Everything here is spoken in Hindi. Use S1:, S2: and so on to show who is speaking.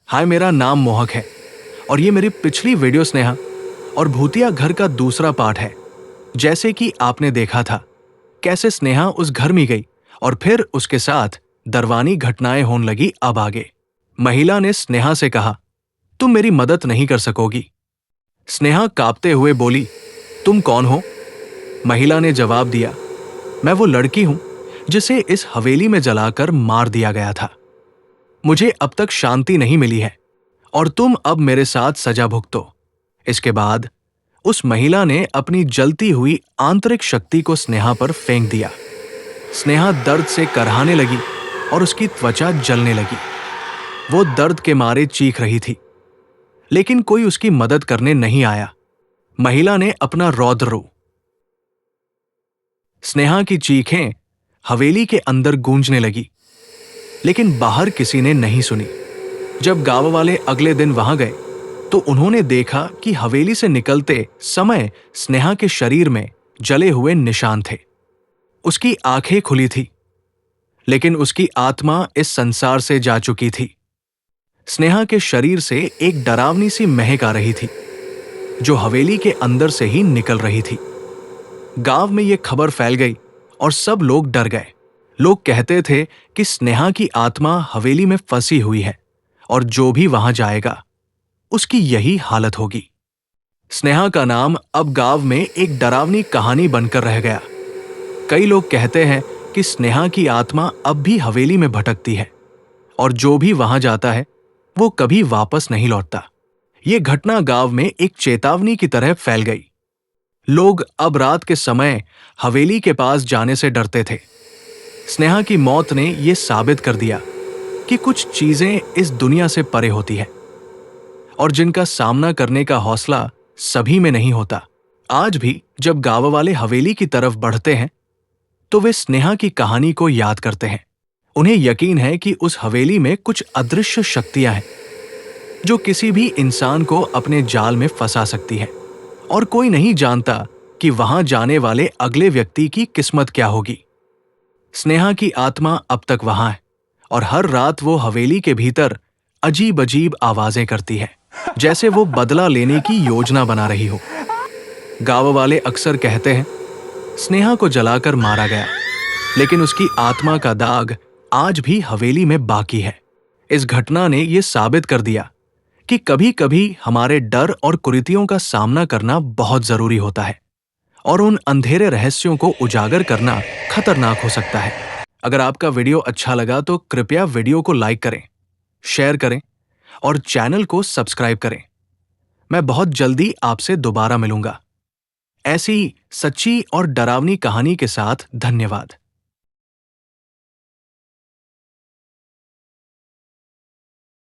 S1: हाय, मेरा नाम मोहक है और ये मेरी पिछली वीडियो स्नेहा और भूतिया घर का दूसरा पार्ट है। जैसे कि आपने देखा था कैसे स्नेहा उस घर में गई और फिर उसके साथ दरवानी घटनाएं होने लगी। अब आगे महिला ने स्नेहा से कहा, तुम मेरी मदद नहीं कर सकोगी। स्नेहा कांपते हुए बोली, तुम कौन हो? महिला ने जवाब दिया, मैं वो लड़की हूं जिसे इस हवेली में जलाकर मार दिया गया था। मुझे अब तक शांति नहीं मिली है और तुम अब मेरे साथ सजा भुगतो। इसके बाद उस महिला ने अपनी जलती हुई आंतरिक शक्ति को स्नेहा पर फेंक दिया। स्नेहा दर्द से करहाने लगी और उसकी त्वचा जलने लगी। वो दर्द के मारे चीख रही थी, लेकिन कोई उसकी मदद करने नहीं आया। महिला ने अपना रौद्र रूप। स्नेहा की चीखें हवेली के अंदर गूंजने लगी, लेकिन बाहर किसी ने नहीं सुनी। जब गांव वाले अगले दिन वहां गए तो उन्होंने देखा कि हवेली से निकलते समय स्नेहा के शरीर में जले हुए निशान थे। उसकी आंखें खुली थी, लेकिन उसकी आत्मा इस संसार से जा चुकी थी। स्नेहा के शरीर से एक डरावनी सी महक आ रही थी, जो हवेली के अंदर से ही निकल रही थी। गांव में यह खबर फैल गई और सब लोग डर गए। लोग कहते थे कि स्नेहा की आत्मा हवेली में फंसी हुई है और जो भी वहां जाएगा उसकी यही हालत होगी। स्नेहा का नाम अब गांव में एक डरावनी कहानी बनकर रह गया। कई लोग कहते हैं कि स्नेहा की आत्मा अब भी हवेली में भटकती है और जो भी वहां जाता है वो कभी वापस नहीं लौटता। ये घटना गांव में एक चेतावनी की तरह फैल गई। लोग अब रात के समय हवेली के पास जाने से डरते थे। स्नेहा की मौत ने यह साबित कर दिया कि कुछ चीजें इस दुनिया से परे होती है और जिनका सामना करने का हौसला सभी में नहीं होता। आज भी जब गांव वाले हवेली की तरफ बढ़ते हैं तो वे स्नेहा की कहानी को याद करते हैं। उन्हें यकीन है कि उस हवेली में कुछ अदृश्य शक्तियां हैं जो किसी भी इंसान को अपने जाल में फंसा सकती है और कोई नहीं जानता कि वहां जाने वाले अगले व्यक्ति की किस्मत क्या होगी। स्नेहा की आत्मा अब तक वहां है और हर रात वो हवेली के भीतर अजीब अजीब आवाजें करती है, जैसे वो बदला लेने की योजना बना रही हो। गांव वाले अक्सर कहते हैं स्नेहा को जलाकर मारा गया, लेकिन उसकी आत्मा का दाग आज भी हवेली में बाकी है। इस घटना ने यह साबित कर दिया कि कभी कभी हमारे डर और कुरीतियों का सामना करना बहुत जरूरी होता है और उन अंधेरे रहस्यों को उजागर करना खतरनाक हो सकता है। अगर आपका वीडियो अच्छा लगा तो कृपया वीडियो को लाइक करें, शेयर करें और चैनल को सब्सक्राइब करें। मैं बहुत जल्दी आपसे दोबारा मिलूंगा ऐसी सच्ची और डरावनी कहानी के साथ। धन्यवाद।